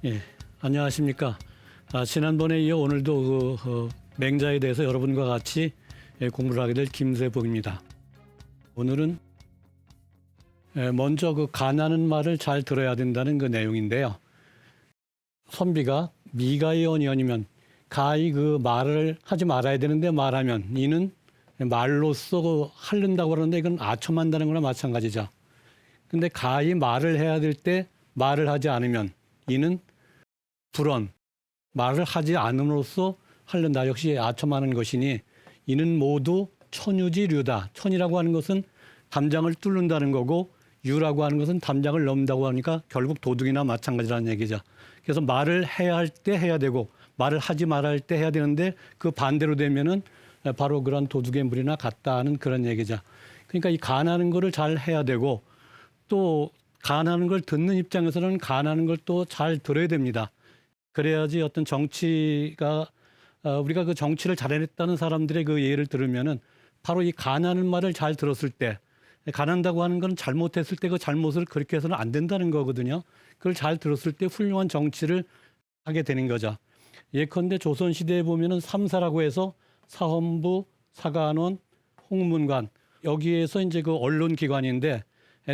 예, 안녕하십니까. 지난번에 이어 오늘도 맹자에 대해서 여러분과 같이 공부를 하게 될 김세복입니다. 오늘은 먼저 가나는 말을 잘 들어야 된다는 그 내용인데요. 선비가 미가의 언니이면 가히 그 말을 하지 말아야 되는데 말하면 이는 말로써 하른다고 그러는데 이건 아첨한다는 거나 마찬가지죠. 근데 가히 말을 해야 될 때 말을 하지 않으면 이는 불언, 말을 하지 않음으로써 하른다. 역시 아첨하는 것이니 이는 모두 천유지류다. 천이라고 하는 것은 담장을 뚫는다는 거고 유라고 하는 것은 담장을 넘는다고 하니까 결국 도둑이나 마찬가지라는 얘기죠. 그래서 말을 해야 할 때 해야 되고 말을 하지 말아야 할 때 해야 되는데 그 반대로 되면은 바로 그런 도둑의 물이나 같다 하는 그런 얘기죠. 그러니까 이 간하는 거를 잘 해야 되고 또 간하는 걸 듣는 입장에서는 간하는 걸 또 잘 들어야 됩니다. 그래야지 어떤 정치가 우리가 그 정치를 잘해냈다는 사람들의 그 예를 들으면은 바로 이 간하는 말을 잘 들었을 때 간한다고 하는 건 잘못했을 때 그 잘못을 그렇게 해서는 안 된다는 거거든요. 그걸 잘 들었을 때 훌륭한 정치를 하게 되는 거죠. 예컨대 조선시대에 보면은 삼사라고 해서 사헌부, 사관원, 홍문관 여기에서 이제 그 언론기관인데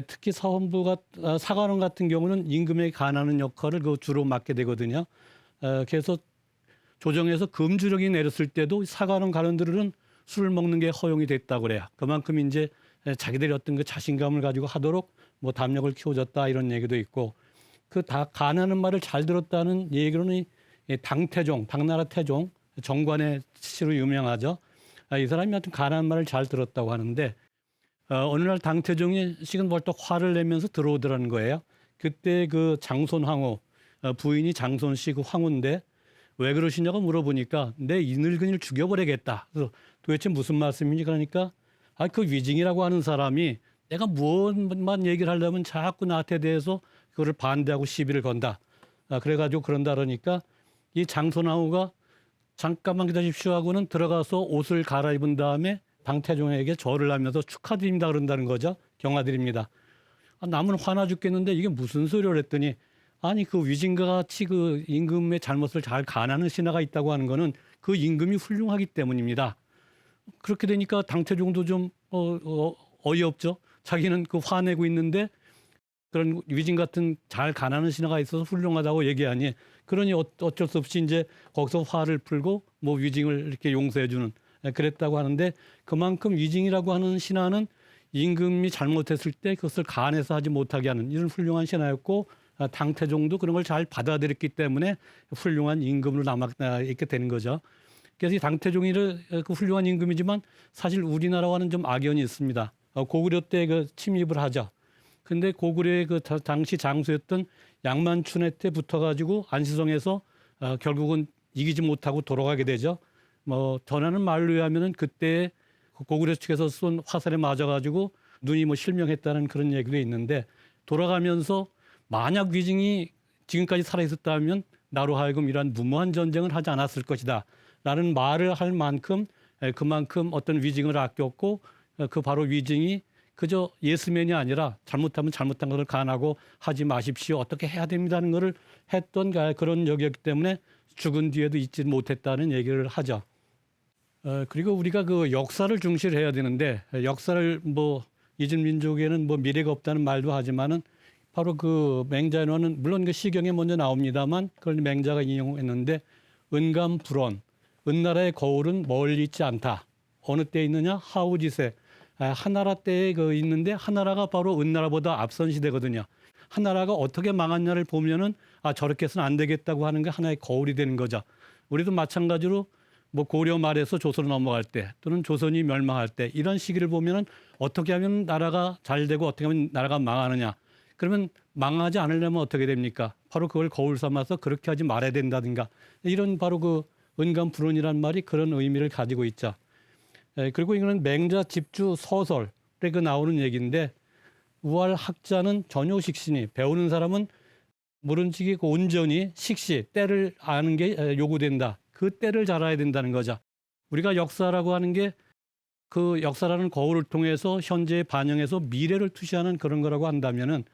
특히 사헌부가 사관원 같은 경우는 임금에 관하는 역할을 그 주로 맡게 되거든요. 그래서 조정에서 금주령이 내렸을 때도 사관원 관원들은 술을 먹는 게 허용이 됐다고 그래요. 그만큼 이제 자기들이 어떤 그 자신감을 가지고 하도록 뭐 담력을 키워줬다 이런 얘기도 있고 그 다 간하는 말을 잘 들었다는 얘기로는 당태종, 당나라 태종 정관의 시로 유명하죠. 이 사람이 하여튼 간하는 말을 잘 들었다고 하는데 어느 날 당태종이 식은 벌떡 화를 내면서 들어오더라는 거예요. 그때 그 장손황후 부인이 장손씨 그 황후인데 왜 그러시냐고 물어보니까 내 이 늙은이를 죽여버리겠다. 그래서 도대체 무슨 말씀이니? 그러니까 그 위징이라고 하는 사람이 내가 무엇만 얘기를 하려면 자꾸 나한테 대해서 그거를 반대하고 시비를 건다. 그래가지고 그런다 그러니까 이 장손황후가 잠깐만 기다리십시오 하고는 들어가서 옷을 갈아입은 다음에 당태종에게 절을 하면서 축하드립니다 그런다는 거죠. 경화드립니다. 남은 화나 죽겠는데 이게 무슨 소리를 했더니 아니 그 위진과 같이 그 임금의 잘못을 잘 간하는 신하가 있다고 하는 거는 그 임금이 훌륭하기 때문입니다. 그렇게 되니까 당태종도 좀 어이없죠. 자기는 그 화내고 있는데 그런 위진 같은 잘 간하는 신하가 있어서 훌륭하다고 얘기하니 그러니 어쩔 수 없이 이제 거기서 화를 풀고 뭐 위징을 이렇게 용서해 주는 그랬다고 하는데 그만큼 위징이라고 하는 신하는 임금이 잘못했을 때 그것을 간해서 하지 못하게 하는 이런 훌륭한 신하였고 당태종도 그런 걸 잘 받아들였기 때문에 훌륭한 임금으로 남아 있게 되는 거죠. 그래서 이 당태종이를 그 훌륭한 임금이지만 사실 우리나라와는 좀 악연이 있습니다. 고구려 때 그 침입을 하죠. 근데 고구려의 그 당시 장수였던 양만춘의 때 붙어가지고 안시성에서 결국은 이기지 못하고 돌아가게 되죠. 뭐 전하는 말로 의하면은 그때 고구려 측에서 쏜 화살에 맞아가지고 눈이 뭐 실명했다는 그런 얘기도 있는데 돌아가면서 만약 위징이 지금까지 살아 있었다면 나로 하여금 이러한 무모한 전쟁을 하지 않았을 것이다라는 말을 할 만큼 그만큼 어떤 위징을 아꼈고 그 바로 위징이 그저 예스맨이 아니라 잘못하면 잘못한 것을 간하고 하지 마십시오. 어떻게 해야 됩니다는 것을 했던 그런 역이었기 때문에 죽은 뒤에도 잊지 못했다는 얘기를 하죠. 그리고 우리가 그 역사를 중시를 해야 되는데 역사를 뭐 잊은 민족에는 뭐 미래가 없다는 말도 하지만은 바로 그 맹자에는 물론 그 시경에 먼저 나옵니다만 그걸 맹자가 인용했는데 은감불언 은나라의 거울은 멀리 있지 않다. 어느 때 있느냐 하우지세 한나라 때에 그 있는데 한나라가 바로 은나라보다 앞선 시대거든요. 한나라가 어떻게 망했냐를 보면은 저렇게 해서는 안 되겠다고 하는 게 하나의 거울이 되는 거죠. 우리도 마찬가지로 뭐 고려 말에서 조선으로 넘어갈 때 또는 조선이 멸망할 때 이런 시기를 보면은 어떻게 하면 나라가 잘 되고 어떻게 하면 나라가 망하느냐. 그러면 망하지 않으려면 어떻게 됩니까? 바로 그걸 거울 삼아서 그렇게 하지 말아야 된다든가 이런 바로 그 은감불언이라는 말이 그런 의미를 가지고 있죠. 그리고 이거는 맹자 집주 소설에 그 나오는 얘기인데 우할 학자는 전효식신이 배우는 사람은 모른지기 온전히 식시 때를 아는 게 요구된다. 그 때를 잘 알아야 된다는 거죠. 우리가 역사라고 하는 게 그 역사라는 거울을 통해서 현재에 반영해서 미래를 투시하는 그런 거라고 한다면은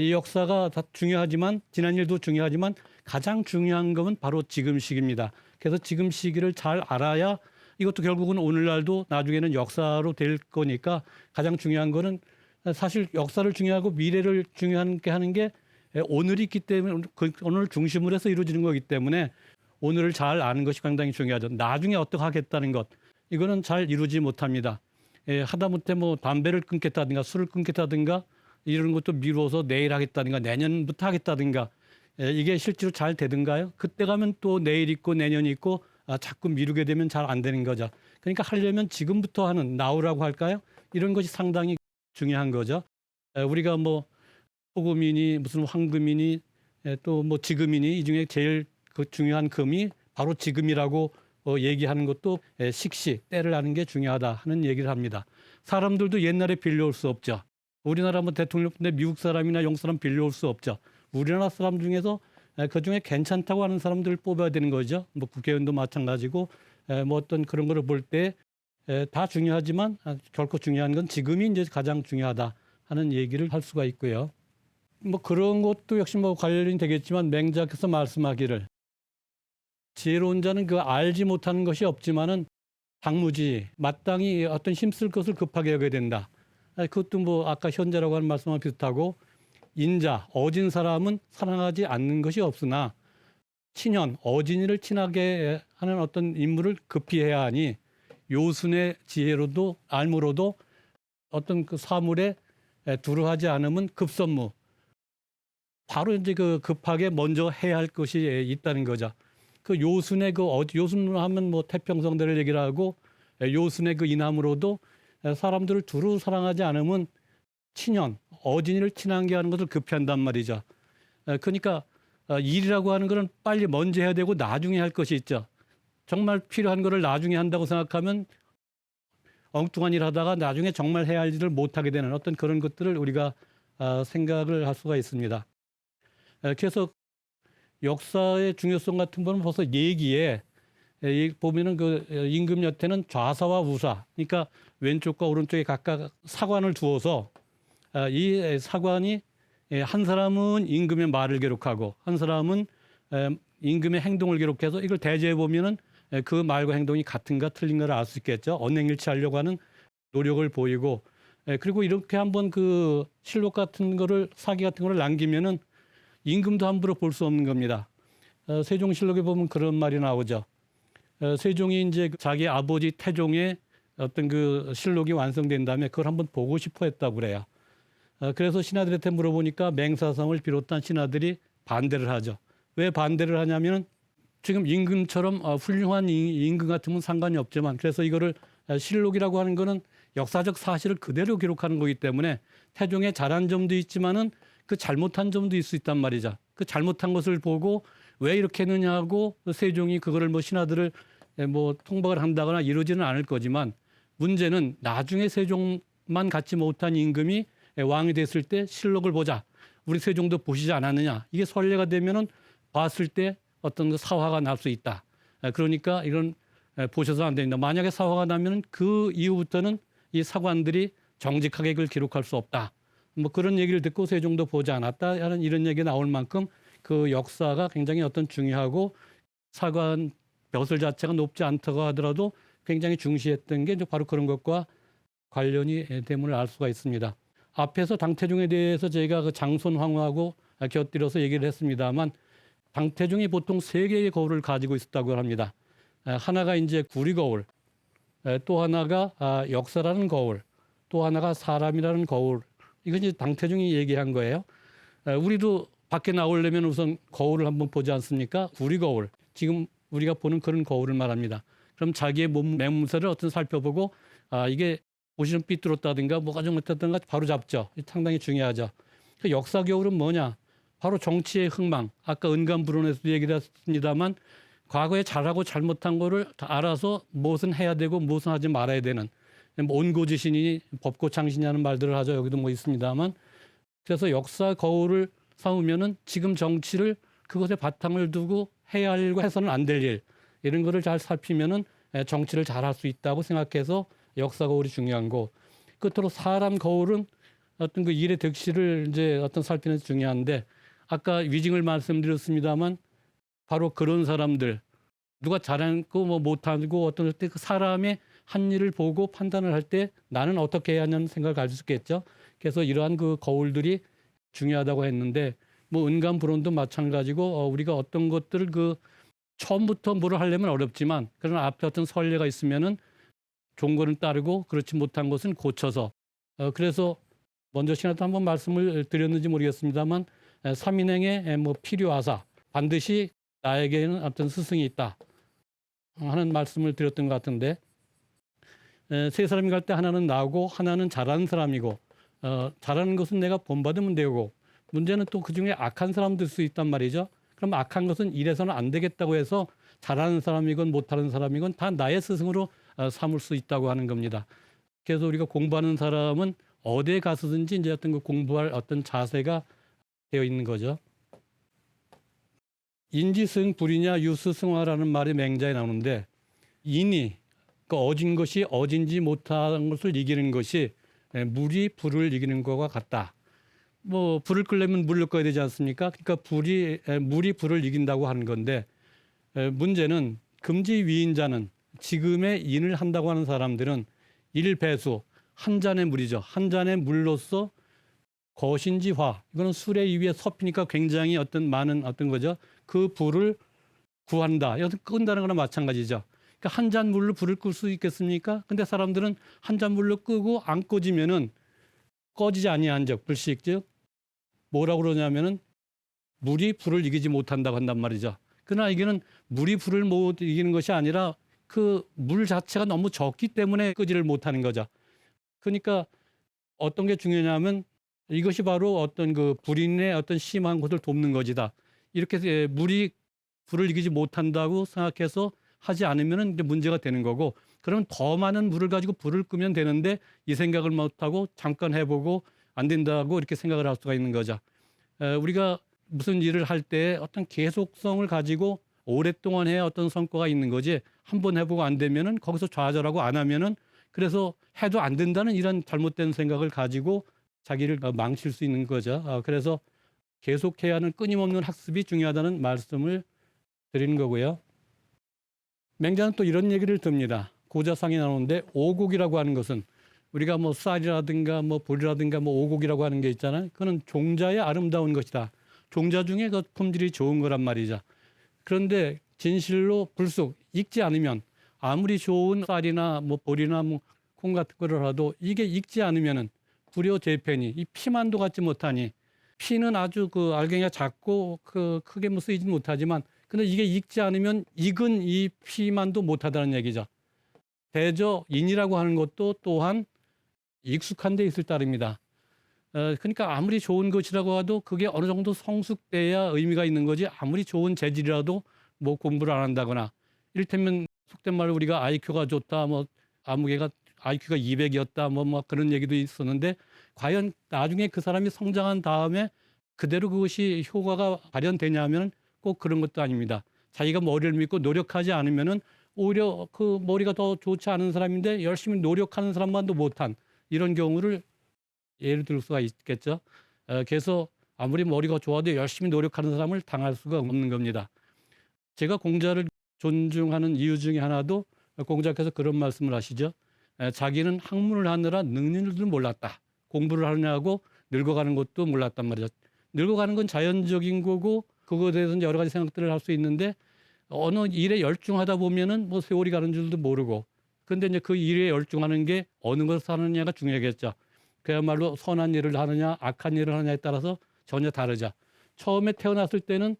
이 역사가 다 중요하지만 지난 일도 중요하지만 가장 중요한 것은 바로 지금 시기입니다. 그래서 지금 시기를 잘 알아야 이것도 결국은 오늘날도 나중에는 역사로 될 거니까 가장 중요한 거는 사실 역사를 중요하고 미래를 중요하게 하는 게 오늘이 있기 때문에 오늘을 중심으로 해서 이루어지는 거기 때문에 오늘을 잘 아는 것이 상당히 중요하죠. 나중에 어떻게 하겠다는 것 이거는 잘 이루지 못합니다. 하다못해 뭐 담배를 끊겠다든가 술을 끊겠다든가 이런 것도 미루어서 내일 하겠다든가 내년부터 하겠다든가 이게 실제로 잘 되든가요? 그때 가면 또 내일 있고 내년이 있고 자꾸 미루게 되면 잘 안 되는 거죠. 그러니까 하려면 지금부터 하는 now라고 할까요? 이런 것이 상당히 중요한 거죠. 우리가 뭐 소금이니 무슨 황금이니 또 뭐 지금이니 이 중에 제일 그 중요한 금이 바로 지금이라고 얘기하는 것도 식시 때를 아는 게 중요하다 하는 얘기를 합니다. 사람들도 옛날에 빌려올 수 없죠. 우리나라 뭐 대통령인데 미국 사람이나 영국 사람 빌려올 수 없죠. 우리나라 사람 중에서 그중에 괜찮다고 하는 사람들을 뽑아야 되는 거죠. 뭐 국회의원도 마찬가지고 뭐 어떤 그런 거를 볼 때 다 중요하지만 결코 중요한 건 지금이 이제 가장 중요하다 하는 얘기를 할 수가 있고요. 뭐 그런 것도 역시 뭐 관련이 되겠지만 맹자께서 말씀하기를 지혜로운 자는 그 알지 못하는 것이 없지만은 당무지 마땅히 어떤 힘쓸 것을 급하게 여겨야 된다. 그것도 뭐 아까 현자라고 하는 말씀과 비슷하고 인자 어진 사람은 사랑하지 않는 것이 없으나 친현 어진이를 친하게 하는 어떤 인물을 급히 해야 하니 요순의 지혜로도 알무로도 어떤 그 사물에 두루하지 않으면 급선무 바로 이제 그 급하게 먼저 해야 할 것이 있다는 거죠. 그 요순의 그 요순 하면 뭐 태평성대를 얘기를 하고 요순의 그 인함으로도 사람들을 두루 사랑하지 않으면 친현 어진이를 친하게 하는 것을 급히 한단 말이죠. 그러니까 일이라고 하는 것은 빨리 먼저 해야 되고 나중에 할 것이 있죠. 정말 필요한 거를 나중에 한다고 생각하면 엉뚱한 일 하다가 나중에 정말 해야 할 일을 못하게 되는 어떤 그런 것들을 우리가 생각을 할 수가 있습니다. 그래서 역사의 중요성 같은 거는 벌써 얘기에 보면은 그 임금 여태는 좌사와 우사, 그러니까 왼쪽과 오른쪽에 각각 사관을 두어서 이 사관이 한 사람은 임금의 말을 기록하고 한 사람은 임금의 행동을 기록해서 이걸 대조해 보면은 그 말과 행동이 같은가 틀린가를 알 수 있겠죠. 언행일치하려고 하는 노력을 보이고 그리고 이렇게 한번 그 실록 같은 거를 사기 같은 거를 남기면은 임금도 함부로 볼 수 없는 겁니다. 세종실록에 보면 그런 말이 나오죠. 세종이 이제 자기 아버지 태종의 어떤 그 실록이 완성된 다음에 그걸 한번 보고 싶어 했다고 그래요. 그래서 신하들한테 물어보니까 맹사성을 비롯한 신하들이 반대를 하죠. 왜 반대를 하냐면 지금 임금처럼 훌륭한 임금 같으면 상관이 없지만 그래서 이거를 실록이라고 하는 거는 역사적 사실을 그대로 기록하는 거기 때문에 태종의 잘한 점도 있지만은 그 잘못한 점도 있을 수 있단 말이죠. 그 잘못한 것을 보고 왜 이렇게 했느냐고 세종이 그거를 뭐 신하들을 뭐 통박을 한다거나 이러지는 않을 거지만 문제는 나중에 세종만 갖지 못한 임금이 왕이 됐을 때 실록을 보자. 우리 세종도 보시지 않았느냐. 이게 선례가 되면은 봤을 때 어떤 그 사화가 날 수 있다. 그러니까 이런 보셔서 안 됩니다. 만약에 사화가 나면 그 이후부터는 이 사관들이 정직하게 그걸 기록할 수 없다. 뭐 그런 얘기를 듣고 세종도 보지 않았다 하는 이런 얘기가 나올 만큼 그 역사가 굉장히 어떤 중요하고 사관 벼슬 자체가 높지 않다고 하더라도 굉장히 중시했던 게 바로 그런 것과 관련이 됨을 알 수가 있습니다. 앞에서 당태종에 대해서 저희가 그 장손황후하고 곁들여서 얘기를 했습니다만 당태종이 보통 세 개의 거울을 가지고 있었다고 합니다. 하나가 이제 구리 거울, 또 하나가 역사라는 거울, 또 하나가 사람이라는 거울. 이건 이제 당태종이 얘기한 거예요. 우리도 밖에 나오려면 우선 거울을 한번 보지 않습니까? 구리 거울. 지금 우리가 보는 그런 거울을 말합니다. 그럼 자기의 몸 맹문서를 어떤 살펴보고 이게 옷이 좀 삐뚤었다든가 뭐가 좀 어떻다든가 바로 잡죠. 상당히 중요하죠. 그 역사 거울은 뭐냐? 바로 정치의 흥망. 아까 은간불원에서도 얘기를 했습니다만 과거에 잘하고 잘못한 거를 다 알아서 무엇은 해야 되고 무엇은 하지 말아야 되는 온고지신이 법고창신이 하는 말들을 하죠. 여기도 뭐 있습니다만 그래서 역사 거울을 삼으면은 지금 정치를 그것에 바탕을 두고 해야 할 일과 해서는 안 될 일 이런 거를 잘 살피면은 정치를 잘 할 수 있다고 생각해서 역사 거울이 중요한 거. 끝으로 사람 거울은 어떤 그 일의 득실을 이제 어떤 살피는 게 중요한데 아까 위증을 말씀드렸습니다만 바로 그런 사람들 누가 잘하고 뭐 못하고 어떤 때 그 사람의 한 일을 보고 판단을 할 때 나는 어떻게 해야 하냐는 생각을 가질 수 있겠죠. 그래서 이러한 그 거울들이 중요하다고 했는데 뭐 은간 불온도 마찬가지고 우리가 어떤 것들을 그 처음부터 뭐를 하려면 어렵지만 그런 앞에 어떤 선례가 있으면은 좋은 거는 따르고 그렇지 못한 것은 고쳐서 그래서 먼저 시간에 한번 말씀을 드렸는지 모르겠습니다만 삼인행에 뭐 필요하사 반드시 나에게는 어떤 스승이 있다 하는 말씀을 드렸던 것 같은데 세 사람이 갈 때 하나는 나고 하나는 잘하는 사람이고 잘하는 것은 내가 본받으면 되고 문제는 또 그중에 악한 사람들 수 있단 말이죠. 그럼 악한 것은 이래서는 안 되겠다고 해서 잘하는 사람이건 못하는 사람이건 다 나의 스승으로 삼을 수 있다고 하는 겁니다. 그래서 우리가 공부하는 사람은 어디에 가서든지 이제 어떤 그 공부할 어떤 자세가 되어 있는 거죠. 인지승 불이냐 유스승화라는 말이 맹자에 나오는데 인이 그 어진 것이 어진지 못한 것을 이기는 것이 물이 불을 이기는 것과 같다. 뭐 불을 끄려면 물을 꺼야 되지 않습니까? 그러니까 물이 불을 이긴다고 하는 건데 문제는 금지 위인자는 지금의 인을 한다고 하는 사람들은 일배수 한 잔의 물이죠. 한 잔의 물로서 거신지화 이거는 수레 위에 섭히니까 굉장히 어떤 많은 어떤 거죠. 그 불을 구한다. 여기서 끈다는 거나 마찬가지죠. 그러니까 한 잔 물로 불을 끌 수 있겠습니까? 근데 사람들은 한 잔 물로 끄고 안 꺼지면은 꺼지지 아니한 적 불식 즉 뭐라고 그러냐면은 물이 불을 이기지 못한다고 한단 말이죠. 그러나 이게는 물이 불을 못 이기는 것이 아니라 그 물 자체가 너무 적기 때문에 끄지를 못하는 거죠. 그러니까 어떤 게 중요하냐면 이것이 바로 어떤 그 불인의 어떤 심한 것을 돕는 것이다. 이렇게 해서 물이 불을 이기지 못한다고 생각해서 하지 않으면 이제 문제가 되는 거고 그러면 더 많은 물을 가지고 불을 끄면 되는데 이 생각을 못하고 잠깐 해보고 안 된다고 이렇게 생각을 할 수가 있는 거죠. 우리가 무슨 일을 할 때 어떤 계속성을 가지고 오랫동안 해야 어떤 성과가 있는 거지 한 번 해보고 안 되면은 거기서 좌절하고 안 하면은 그래서 해도 안 된다는 이런 잘못된 생각을 가지고 자기를 망칠 수 있는 거죠. 그래서 계속해야 하는 끊임없는 학습이 중요하다는 말씀을 드리는 거고요. 맹자는 또 이런 얘기를 듭니다. 고자상이 나오는데 오곡이라고 하는 것은 우리가 뭐 쌀이라든가 뭐 보리라든가 뭐 오곡이라고 하는 게 있잖아요. 그거는 종자의 아름다운 것이다. 종자 중에 그 품질이 좋은 거란 말이죠. 그런데 진실로 불쑥 익지 않으면 아무리 좋은 쌀이나 뭐 보리나 뭐 콩 같은 거를 하도 이게 익지 않으면은 불효재편이 이 피만도 갖지 못하니 피는 아주 그 알갱이가 작고 그 크게 뭐 쓰이진 못하지만 근데 이게 익지 않으면 익은 이 피만도 못하다는 얘기죠. 대저 인이라고 하는 것도 또한 익숙한 데 있을 따릅니다. 그러니까 아무리 좋은 것이라고 해도 그게 어느 정도 성숙돼야 의미가 있는 거지 아무리 좋은 재질이라도 뭐 공부를 안 한다거나 이를테면 속된 말로 우리가 IQ가 좋다 뭐 아무개가 IQ가 200이었다 뭐 그런 얘기도 있었는데 과연 나중에 그 사람이 성장한 다음에 그대로 그것이 효과가 발현되냐면 꼭 그런 것도 아닙니다. 자기가 머리를 믿고 노력하지 않으면은 오히려 그 머리가 더 좋지 않은 사람인데 열심히 노력하는 사람만도 못한 이런 경우를 예를 들 수가 있겠죠. 그래서 아무리 머리가 좋아도 열심히 노력하는 사람을 당할 수가 없는 겁니다. 제가 공자를 존중하는 이유 중에 하나도 공자께서 그런 말씀을 하시죠. 자기는 학문을 하느라 늙는 줄도 몰랐다. 공부를 하느냐고 늙어가는 것도 몰랐단 말이죠. 늙어가는 건 자연적인 거고 그거에 대해서 여러 가지 생각들을 할 수 있는데 어느 일에 열중하다 보면은 뭐 세월이 가는 줄도 모르고 근데 이제 그 일에 열중하는 게 어느 것을 하느냐가 중요하겠죠. 그야말로 선한 일을 하느냐 악한 일을 하느냐에 따라서 전혀 다르죠. 처음에 태어났을 때는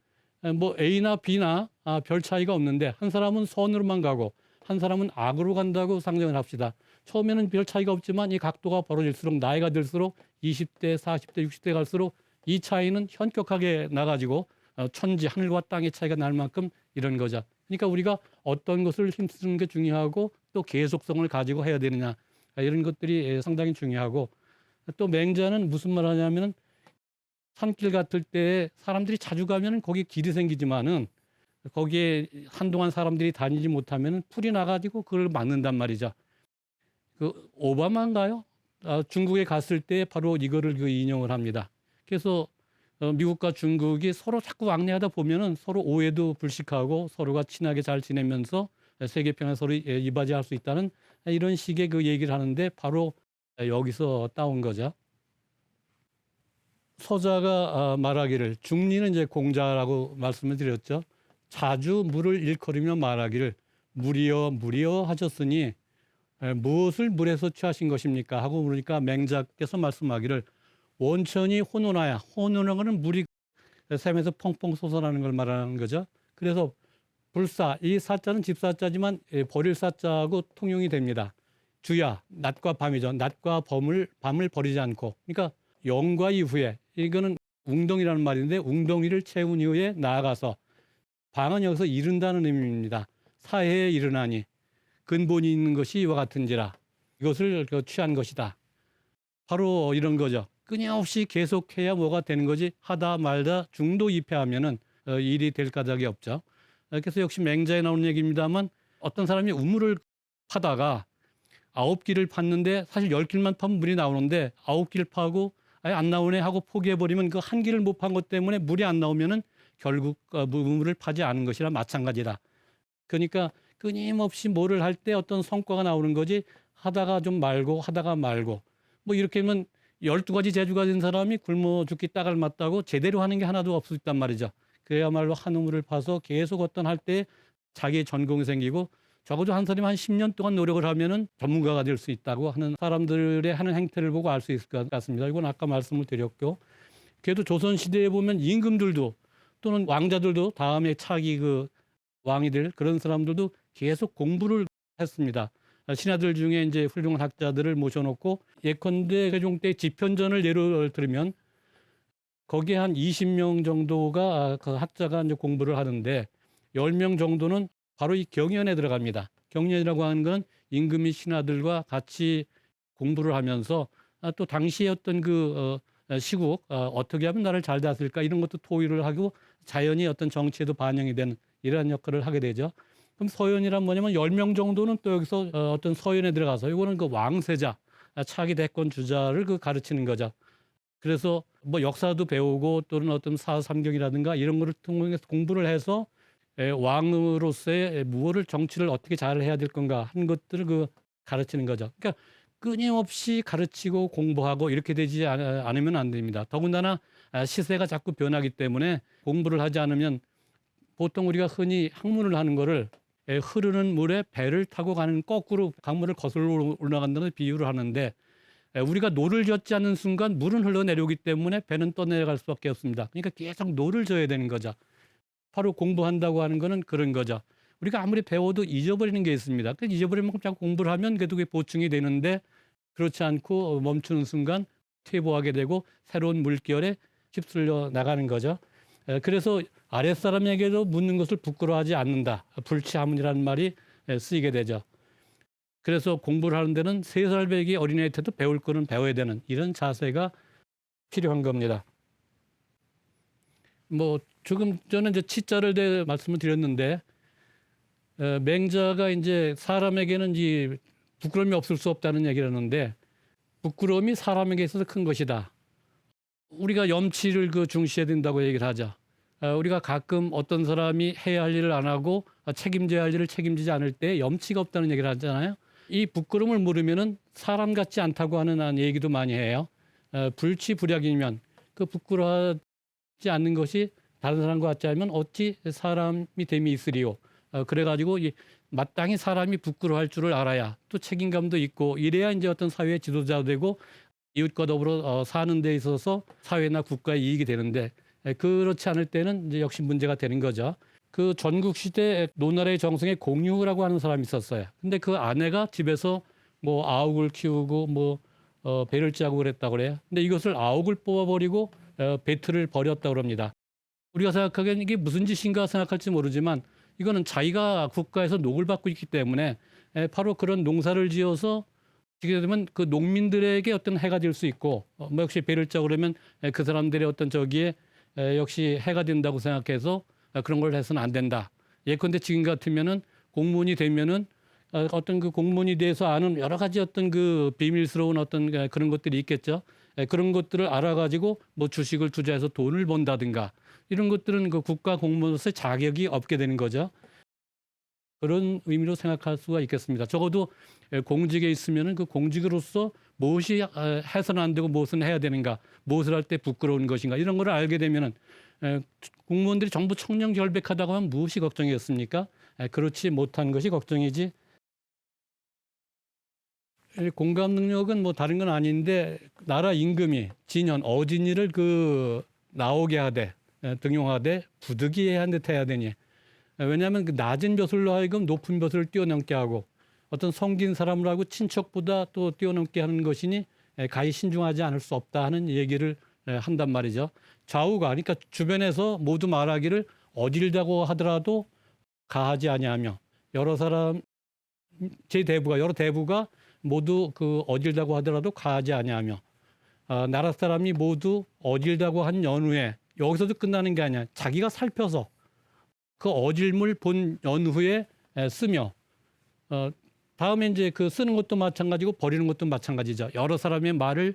뭐 A나 B나 별 차이가 없는데 한 사람은 선으로만 가고 한 사람은 악으로 간다고 상정을 합시다. 처음에는 별 차이가 없지만 이 각도가 벌어질수록 나이가 들수록 20대, 40대, 60대 갈수록 이 차이는 현격하게 나가지고 천지 하늘과 땅의 차이가 날 만큼 이런 거죠. 그러니까 우리가 어떤 것을 힘쓰는 게 중요하고 또 계속성을 가지고 해야 되느냐 이런 것들이 상당히 중요하고 또 맹자는 무슨 말 하냐면은 산길 같을 때 사람들이 자주 가면은 거기 길이 생기지만은 거기에 한동안 사람들이 다니지 못하면은 풀이 나가지고 그걸 막는단 말이죠. 그 오바마인가요? 중국에 갔을 때 바로 이거를 인용을 합니다. 그래서 미국과 중국이 서로 자꾸 왕래하다 보면은 서로 오해도 불식하고 서로가 친하게 잘 지내면서 세계 평화에 서로 이바지할 수 있다는 이런 식의 그 얘기를 하는데 바로 여기서 따온 거죠. 서자가 말하기를, 중리는 이제 공자라고 말씀을 드렸죠. 자주 물을 일컬으며 말하기를 물이여 물이여 하셨으니 무엇을 물에서 취하신 것입니까 하고 물으니까 맹자께서 말씀하기를 원천이 혼온하야. 혼온한 것은 물이 샘에서 펑펑 솟아나는 걸 말하는 거죠. 그래서 불사, 이 사자는 집사자지만 버릴 사자하고 통용이 됩니다. 주야, 낮과 밤이죠. 낮과 밤을 버리지 않고. 그러니까 영과 이후에, 이거는 웅덩이라는 말인데 웅덩이를 채운 이후에 나아가서, 방은 여기서 이른다는 의미입니다. 사해에 이르나니 근본이 있는 것이 이와 같은지라, 이것을 취한 것이다. 바로 이런 거죠. 끊임없이 계속해야 뭐가 되는 거지, 하다 말다 중도이패하면은 일이 될 까닭이 없죠. 그래서 역시 맹자에 나오는 얘기입니다만, 어떤 사람이 우물을 파다가 9길을 팠는데 사실 10길만 파면 물이 나오는데 9길 파고 아예 안 나오네 하고 포기해버리면 그 한 길을 못 판 것 때문에 물이 안 나오면은 결국 우물을 파지 않은 것이라 마찬가지다. 그러니까 끊임없이 뭐를 할 때 어떤 성과가 나오는 거지, 하다가 좀 말고 하다가 말고, 뭐 이렇게 하면 12가지 재주가 된 사람이 굶어 죽기 딱을 맞다고 제대로 하는 게 하나도 없을 단 말이죠. 그야말로 한 우물을 파서 계속 어떤 할 때 자기의 전공이 생기고, 적어도 한 사람이 한 10년 동안 노력을 하면은 전문가가 될 수 있다고 하는 사람들의 하는 행태를 보고 알 수 있을 것 같습니다. 이건 아까 말씀을 드렸고, 그래도 조선 시대에 보면 임금들도 또는 왕자들도 다음에 차기 그 왕이들, 그런 사람들도 계속 공부를 했습니다. 신하들 중에 이제 훌륭한 학자들을 모셔놓고, 예컨대 세종 때 집현전을 예를 들면 거기에 한 20명 정도가 그 학자가 이제 공부를 하는데 10명 정도는 바로 이 경연에 들어갑니다. 경연이라고 하는 건 임금이 신하들과 같이 공부를 하면서 또 당시의 어떤 그 시국, 어떻게 하면 나를 잘 다스릴까, 이런 것도 토의를 하고 자연히 어떤 정치에도 반영이 되는 이러한 역할을 하게 되죠. 그럼 서연이란 뭐냐면 10명 정도는 또 여기서 어떤 서연에 들어가서, 이거는 그 왕세자, 차기 대권 주자를 그 가르치는 거죠. 그래서 뭐 역사도 배우고 또는 어떤 사삼경이라든가 이런 거를 통해서 공부를 해서 왕으로서의 무엇을, 정치를 어떻게 잘 해야 될 건가 하는 것들을 그 가르치는 거죠. 그러니까 끊임없이 가르치고 공부하고 이렇게 되지 않으면 안 됩니다. 더군다나 시세가 자꾸 변하기 때문에 공부를 하지 않으면, 보통 우리가 흔히 학문을 하는 거를 흐르는 물에 배를 타고 가는, 거꾸로 강물을 거슬러 올라간다는 비유를 하는데, 우리가 노를 젓지 않는 순간 물은 흘러내려오기 때문에 배는 떠내려갈 수밖에 없습니다. 그러니까 계속 노를 져야 되는 거죠. 바로 공부한다고 하는 거는 그런 거죠. 우리가 아무리 배워도 잊어버리는 게 있습니다. 그 잊어버리면 자꾸 공부를 하면 그래도 그게 보충이 되는데, 그렇지 않고 멈추는 순간 퇴보하게 되고 새로운 물결에 휩쓸려 나가는 거죠. 그래서 아랫사람에게도 묻는 것을 부끄러워하지 않는다. 불치하문이라는 말이 쓰이게 되죠. 그래서 공부를 하는 데는 3살 배기 어린애한테도 배울 거는 배워야 되는 이런 자세가 필요한 겁니다. 뭐 조금 저는 이제 치자를 말씀을 드렸는데, 맹자가 이제 사람에게는 이 부끄러움이 없을 수 없다는 얘기를 하는데, 부끄러움이 사람에게 있어서 큰 것이다. 우리가 염치를 그 중시해야 된다고 얘기를 하죠. 우리가 가끔 어떤 사람이 해야 할 일을 안 하고 책임져야 할 일을 책임지지 않을 때 염치가 없다는 얘기를 하잖아요. 이 부끄러움을 물으면은 사람 같지 않다고 하는 얘기도 많이 해요. 불치불약이면 그 부끄러워하지 않는 것이 다른 사람과 같지 않으면 어찌 사람이 됨이 있으리요. 그래가지고 마땅히 사람이 부끄러워할 줄을 알아야 또 책임감도 있고, 이래야 이제 어떤 사회의 지도자가 되고 이웃과 더불어 사는 데 있어서 사회나 국가의 이익이 되는데, 그렇지 않을 때는 이제 역시 문제가 되는 거죠. 그 전국 시대 노나라의 정성에 공유라고 하는 사람이 있었어요. 근데 그 아내가 집에서 뭐 아욱을 키우고 뭐 배를 짜고 그랬다고 그래요. 근데 이것을 아욱을 뽑아버리고 배틀을 벌였다고 합니다. 우리가 생각하기엔 이게 무슨 짓인가 생각할지 모르지만, 이거는 자기가 국가에서 녹을 받고 있기 때문에 바로 그런 농사를 지어서 지게 되면 그 농민들에게 어떤 해가 될 수 있고, 뭐 역시 배를 짜고 그러면 그 사람들의 어떤 저기에 역시 해가 된다고 생각해서 그런 걸 해서는 안 된다. 예컨대 지금 같으면은 공무원이 되면은 어떤 그 공무원이 대해서 아는 여러 가지 어떤 그 비밀스러운 어떤 그런 것들이 있겠죠. 그런 것들을 알아가지고 뭐 주식을 투자해서 돈을 번다든가 이런 것들은 그 국가 공무원으로서의 자격이 없게 되는 거죠. 그런 의미로 생각할 수가 있겠습니다. 적어도 공직에 있으면은 그 공직으로서 무엇이 해서는 안 되고 무엇은 해야 되는가, 무엇을 할 때 부끄러운 것인가 이런 걸 알게 되면은 공무원들이 전부 청렴결백하다고 하면 무엇이 걱정이겠습니까? 그렇지 못한 것이 걱정이지. 공감 능력은 뭐 다른 건 아닌데 나라 임금이 진현 어진이를 그 나오게 하되 등용하되 부득이한 듯 해야 되니. 왜냐하면 그 낮은 벼슬로 하여금 높은 벼슬을 뛰어넘게 하고 어떤 성긴 사람을 하고 친척보다 또 뛰어넘게 하는 것이니 가히 신중하지 않을 수 없다 하는 얘기를 한단 말이죠. 좌우가 그러니까 주변에서 모두 말하기를 어딜다고 하더라도 가하지 아니하며 여러 사람 제 대부가 여러 대부가 모두 그 어딜다고 하더라도 가하지 아니하며 나라 사람이 모두 어딜다고 한 연후에 여기서도 끝나는 게 아니야. 자기가 살펴서 그 어질물 본 연후에 쓰며 다음에 이제 그 쓰는 것도 마찬가지고 버리는 것도 마찬가지죠. 여러 사람의 말을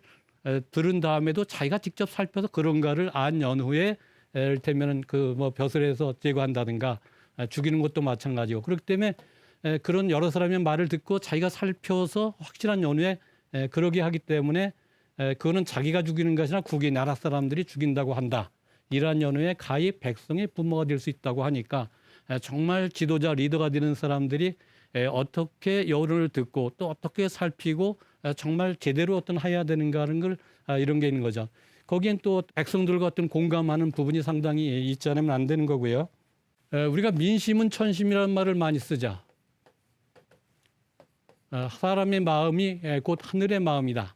들은 다음에도 자기가 직접 살펴서 그런가를 안 연후에 이를테면은 그 뭐 벼슬에서 제거한다든가 죽이는 것도 마찬가지고 그렇기 때문에 그런 여러 사람의 말을 듣고 자기가 살펴서 확실한 연후에 그러게 하기 때문에 그거는 자기가 죽이는 것이 아니라 국의 나라 사람들이 죽인다고 한다. 이러한 연후에 가히 백성의 부모가 될 수 있다고 하니까 정말 지도자 리더가 되는 사람들이 어떻게 여론을 듣고 또 어떻게 살피고 정말 제대로 어떤 해야 되는가 하는 걸 이런 게 있는 거죠. 거기엔 또 백성들과 어떤 공감하는 부분이 상당히 있지 않으면 안 되는 거고요. 우리가 민심은 천심이라는 말을 많이 쓰죠. 사람의 마음이 곧 하늘의 마음이다.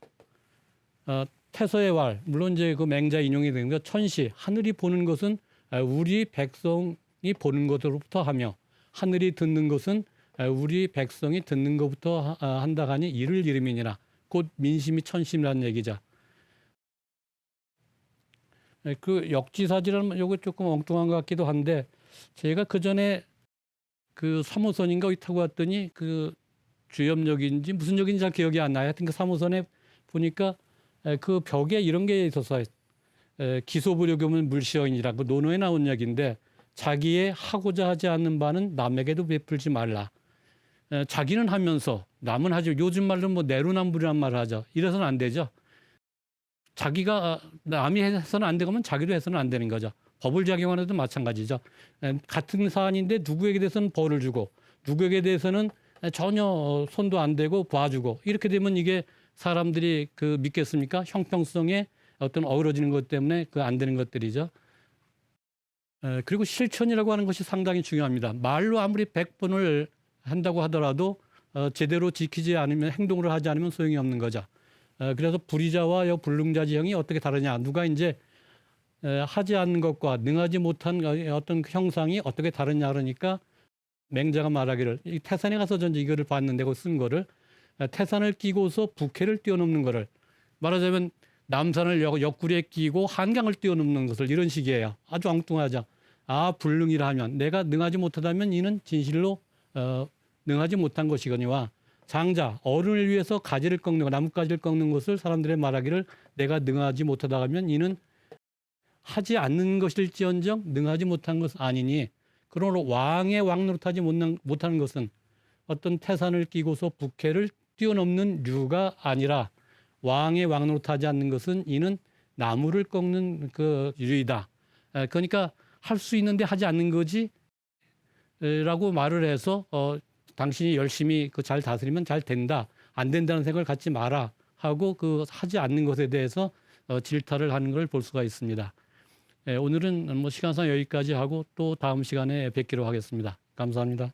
태서의 왈, 물론 이제 그 맹자 인용이 되는 거 천시, 하늘이 보는 것은 우리 백성이 보는 것으로부터 하며 하늘이 듣는 것은 우리 백성이 듣는 것부터 한다 하니 이를 이름이니라. 곧 민심이 천심이라는 얘기죠. 그 역지사지라는 요거 조금 엉뚱한 것 같기도 한데 제가 그 전에 그 3호선인가 어디 타고 왔더니 그 주염역인지 무슨 역인지 잘 기억이 안 나요. 하여튼 그 3호선에 보니까 그 벽에 이런 게 있어서 기소부려금은 물시여인이라 그 논어에 나온 얘기인데 자기의 하고자 하지 않는 바는 남에게도 베풀지 말라. 자기는 하면서 남은 하지. 요즘 말로 뭐 내로남불이란 말을 하죠. 이래서는 안 되죠. 자기가 남이 해서는 안 되면 자기도 해서는 안 되는 거죠. 법을 적용하는 데도 마찬가지죠. 같은 사안인데 누구에게 대해서는 벌을 주고 누구에게 대해서는 전혀 손도 안 대고 봐주고 이렇게 되면 이게 사람들이 그 믿겠습니까? 형평성에 어떤 어우러지는 것 때문에 그 안 되는 것들이죠. 그리고 실천이라고 하는 것이 상당히 중요합니다. 말로 아무리 100번을 한다고 하더라도 제대로 지키지 않으면 행동을 하지 않으면 소용이 없는 거죠. 그래서 불의자와 불능자 지형이 어떻게 다르냐. 누가 이제 하지 않는 것과 능하지 못한 어떤 형상이 어떻게 다르냐 그러니까 맹자가 말하기를 이 태산에 가서 전 이거를 봤는데 그 쓴 거를 태산을 끼고서 북해를 뛰어넘는 거를 말하자면 남산을 옆구리에 끼고 한강을 뛰어넘는 것을 이런 식이에요. 아주 엉뚱하죠. 불능이라 하면 내가 능하지 못하다면 이는 진실로 능하지 못한 것이거니와 장자 어른을 위해서 가지를 꺾는 거 나뭇가지를 꺾는 것을 사람들의 말하기를 내가 능하지 못하다 하면 이는 하지 않는 것일지언정 능하지 못한 것은 아니니 그러므로 왕의 왕노릇하지 못하는 것은 어떤 태산을 끼고서 북해를 뛰어넘는 류가 아니라 왕의 왕노릇하지 않는 것은 이는 나무를 꺾는 그 류이다. 그러니까 할 수 있는데 하지 않는 거지 라고 말을 해서 당신이 열심히 그 잘 다스리면 잘 된다. 안 된다는 생각을 갖지 마라 하고 그 하지 않는 것에 대해서 질타를 하는 걸 볼 수가 있습니다. 오늘은 뭐 시간상 여기까지 하고 또 다음 시간에 뵙기로 하겠습니다. 감사합니다.